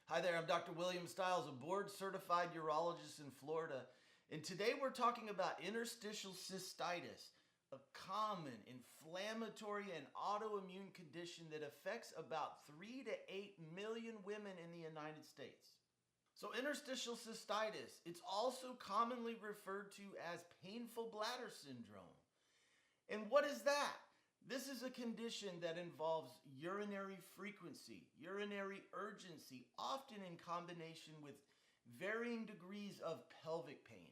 Hi there, I'm Dr. William Stiles, a board-certified urologist in Florida, and today we're talking about interstitial cystitis, a common inflammatory and autoimmune condition that affects about 3 to 8 million women in the United States. So interstitial cystitis, it's also commonly referred to as painful bladder syndrome. And what is that? This is a condition that involves urinary frequency, urinary urgency, often in combination with varying degrees of pelvic pain.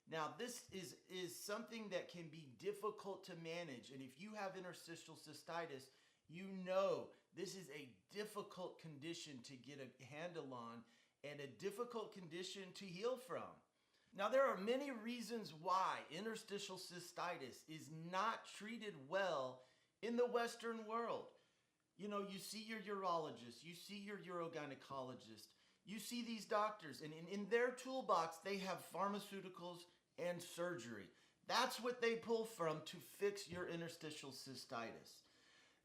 Now, this is something that can be difficult to manage. And if you have interstitial cystitis, you know this is a difficult condition to get a handle on and a difficult condition to heal from. Now, there are many reasons why interstitial cystitis is not treated well in the Western world. You know, you see your urologist, you see your urogynecologist, you see these doctors, and in their toolbox, they have pharmaceuticals and surgery. That's what they pull from to fix your interstitial cystitis.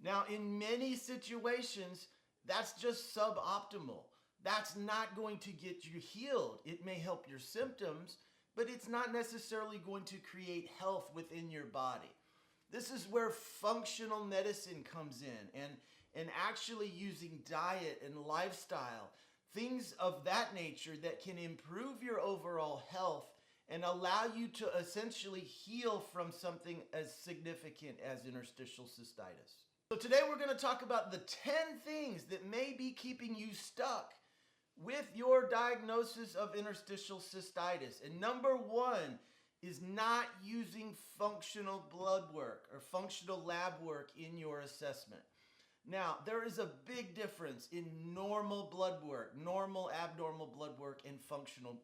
Now, in many situations, that's just suboptimal. That's not going to get you healed. It may help your symptoms, but it's not necessarily going to create health within your body. This is where functional medicine comes in and actually using diet and lifestyle, things of that nature that can improve your overall health and allow you to essentially heal from something as significant as interstitial cystitis. So today we're going to talk about the 10 things that may be keeping you stuck with your diagnosis of interstitial cystitis. And number one is not using functional blood work or functional lab work in your assessment. Now, there is a big difference in normal blood work, normal abnormal blood work, and functional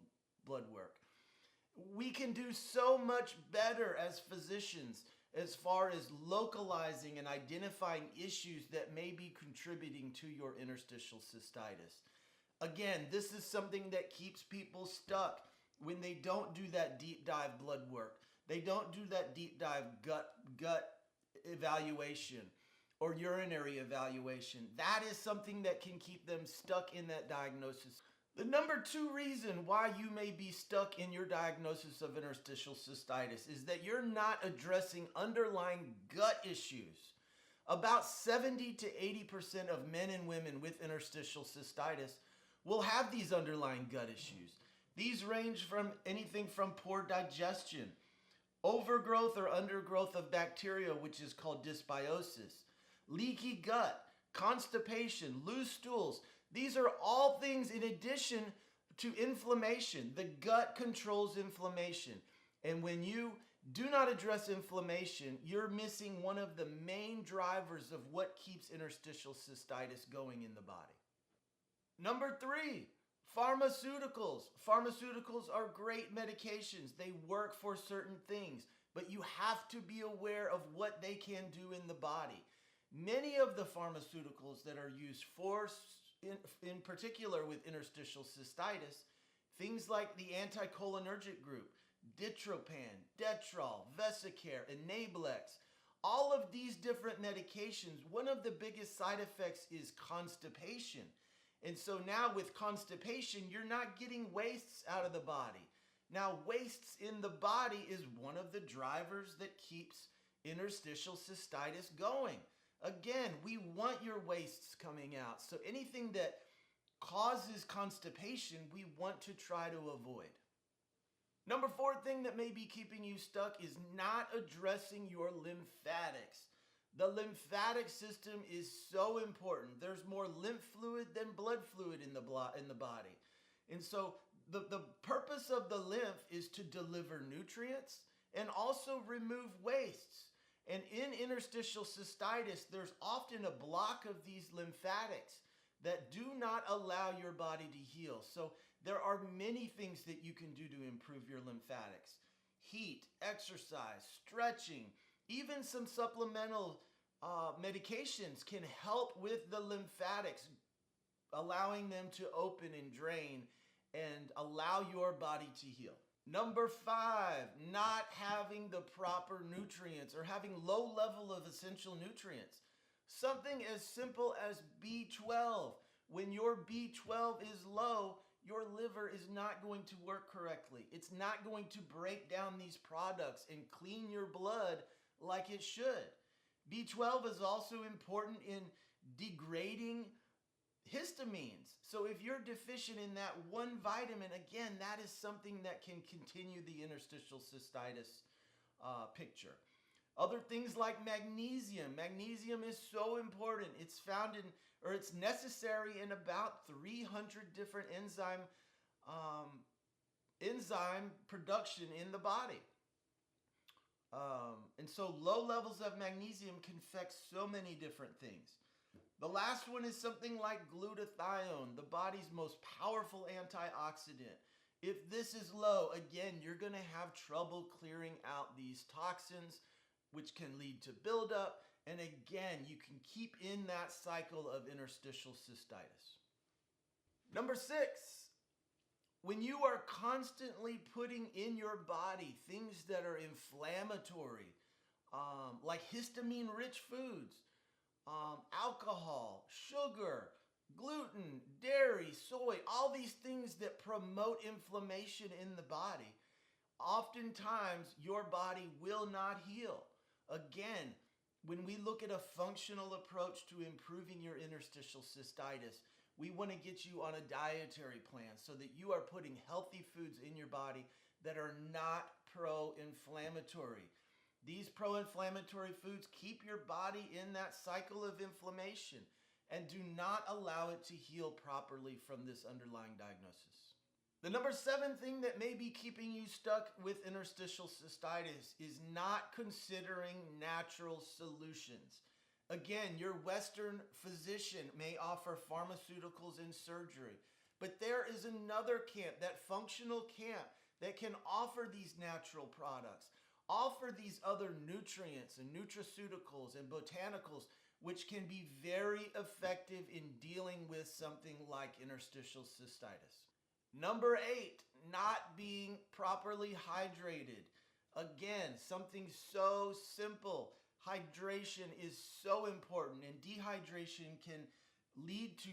blood work. We can do so much better as physicians as far as localizing and identifying issues that may be contributing to your interstitial cystitis. Again, this is something that keeps people stuck when they don't do that deep dive blood work. They don't do that deep dive gut evaluation or urinary evaluation. That is something that can keep them stuck in that diagnosis. The number two reason why you may be stuck in your diagnosis of interstitial cystitis is that you're not addressing underlying gut issues. About 70 to 80% of men and women with interstitial cystitis will have these underlying gut issues. These range from anything from poor digestion, overgrowth or undergrowth of bacteria, which is called dysbiosis, leaky gut, constipation, loose stools. These are all things in addition to inflammation. The gut controls inflammation. And when you do not address inflammation, you're missing one of the main drivers of what keeps interstitial cystitis going in the body. Number three, pharmaceuticals. Pharmaceuticals are great medications. They work for certain things, but you have to be aware of what they can do in the body. Many of the pharmaceuticals that are used for, in particular with interstitial cystitis, things like the anticholinergic group, Ditropan, Detrol, Vesicare, Enablex, all of these different medications, one of the biggest side effects is constipation. And so now with constipation, you're not getting wastes out of the body. Now, wastes in the body is one of the drivers that keeps interstitial cystitis going. Again, we want your wastes coming out. So anything that causes constipation, we want to try to avoid. Number four thing that may be keeping you stuck is not addressing your lymphatics. The lymphatic system is so important. There's more lymph fluid than blood fluid in the body. And so the purpose of the lymph is to deliver nutrients and also remove wastes. And in interstitial cystitis, there's often a block of these lymphatics that do not allow your body to heal. So there are many things that you can do to improve your lymphatics. Heat, exercise, stretching, even some supplemental medications can help with the lymphatics, allowing them to open and drain and allow your body to heal. Number five, not having the proper nutrients or having low level of essential nutrients. Something as simple as B12. When your B12 is low, your liver is not going to work correctly. It's not going to break down these products and clean your blood like it should. B12 is also important in degrading histamines. So if you're deficient in that one vitamin, again, that is something that can continue the interstitial cystitis picture. Other things like magnesium. Magnesium is so important. It's found in, or it's necessary in about 300 different enzyme production in the body. And so low levels of magnesium can affect so many different things. The last one is something like glutathione, the body's most powerful antioxidant. If this is low, again, you're going to have trouble clearing out these toxins, which can lead to buildup. And again, you can keep in that cycle of interstitial cystitis. Number 6, when you are constantly putting in your body things that are inflammatory, like histamine-rich foods, alcohol, sugar, gluten, dairy, soy, all these things that promote inflammation in the body, oftentimes your body will not heal. Again, when we look at a functional approach to improving your interstitial cystitis, we want to get you on a dietary plan so that you are putting healthy foods in your body that are not pro-inflammatory. These pro-inflammatory foods keep your body in that cycle of inflammation and do not allow it to heal properly from this underlying diagnosis. The number 7 thing that may be keeping you stuck with interstitial cystitis is not considering natural solutions. Again, your Western physician may offer pharmaceuticals and surgery, but there is another camp, that functional camp, that can offer these natural products, offer these other nutrients and nutraceuticals and botanicals, which can be very effective in dealing with something like interstitial cystitis. Number 8, not being properly hydrated. Again, something so simple. Hydration is so important, and dehydration can lead to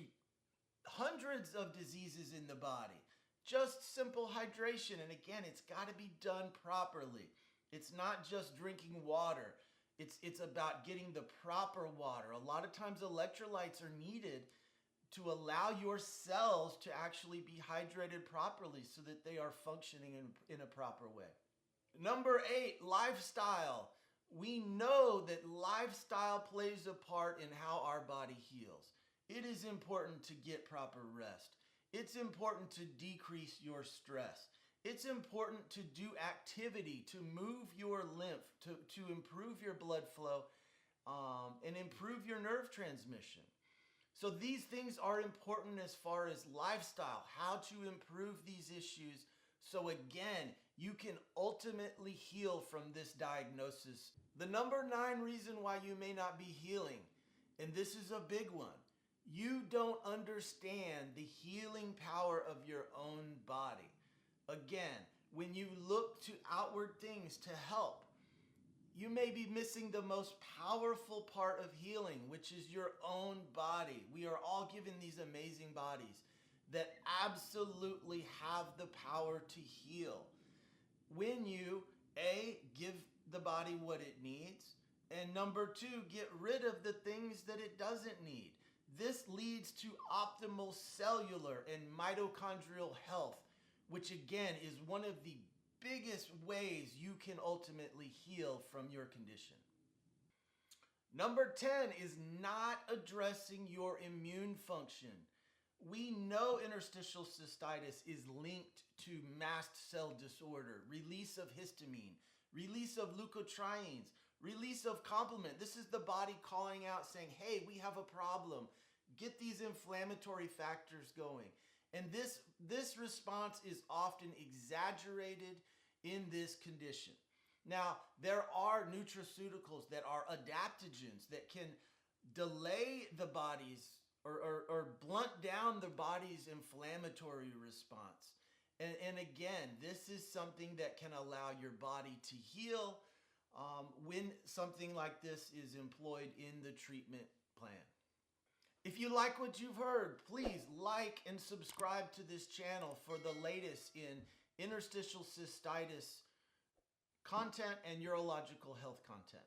hundreds of diseases in the body. Just simple hydration, and again, it's got to be done properly. It's not just drinking water. It's about getting the proper water. A lot of times electrolytes are needed to allow your cells to actually be hydrated properly so that they are functioning in a proper way. Number 8, lifestyle. We know that lifestyle plays a part in how our body heals. It is important to get proper rest. It's important to decrease your stress. It's important to do activity, to move your lymph, to improve your blood flow, and improve your nerve transmission. So these things are important as far as lifestyle, how to improve these issues. So again, you can ultimately heal from this diagnosis. The number 9 reason why you may not be healing, and this is a big one, you don't understand the healing power of your own body. Again, when you look to outward things to help, you may be missing the most powerful part of healing, which is your own body. We are all given these amazing bodies that absolutely have the power to heal. When you, A, give the body what it needs, and number 2, get rid of the things that it doesn't need. This leads to optimal cellular and mitochondrial health, which again is one of the biggest ways you can ultimately heal from your condition. Number 10 is not addressing your immune function. We know interstitial cystitis is linked to mast cell disorder, release of histamine, release of leukotrienes, release of complement. This is the body calling out saying, hey, we have a problem. Get these inflammatory factors going. And this response is often exaggerated in this condition. Now, there are nutraceuticals that are adaptogens that can delay the body's or blunt down the body's inflammatory response. And again, this is something that can allow your body to heal when something like this is employed in the treatment plan. If you like what you've heard, please like and subscribe to this channel for the latest in interstitial cystitis content and urological health content.